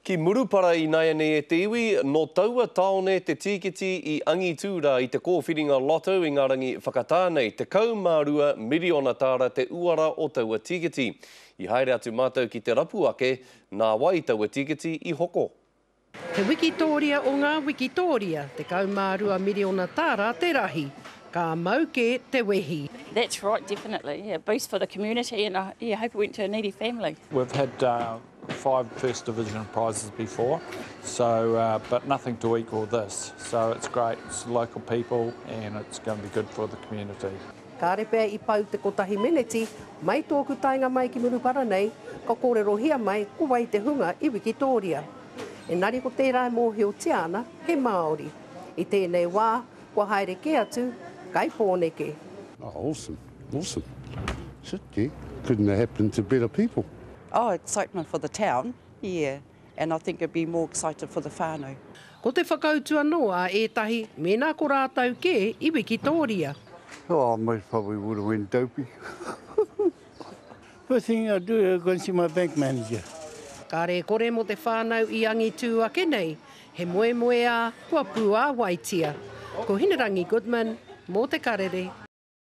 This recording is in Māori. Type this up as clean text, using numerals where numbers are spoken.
Ki murupara I naia nei e te iwi, no taua taone te tikiti I Angitūra I te kōwhiringa loto I ngā rangi whakatānei, te kaumārua miriona tāra te uara o taua tikiti. I haere atu mātou ki te rapu ake, nā wai taua tikiti I hoko. Te Wikitoria o ngā Wikitoria, te kaumārua miriona tāra te rahi. Ka mauke te wehi. That's right, definitely. Yeah, boost for the community, and I hope it went to a needy family. We've had 5 First Division prizes before, so but nothing to equal this. So it's great. It's local people, and it's going to be good for the community. Ka repea I pau te kotahi meneti, mai tōku tainga mai ki murupara nei, ka kōrero hia mai kuwai te hunga I Wikitoria. E nari ko tērā mōhio tiana, he Māori. I tēnei wā, kua haere ke atu, kai pōneke. Oh, awesome, awesome. Shit, yeah. Couldn't have happened to better people. Oh, excitement for the town, yeah. And I think it'd be more excited for the whānau. Ko te whakautua noa ētahi, mēnā ko rātau ke I Wikitoria. Oh, I most probably would have went dopey. First thing I do is go and see my bank manager. Ka re kore mo te whānau I Angitū ake nei, he moe moe a, kua pū a waitia. Ko Hinerangi Goodman, mō te karere.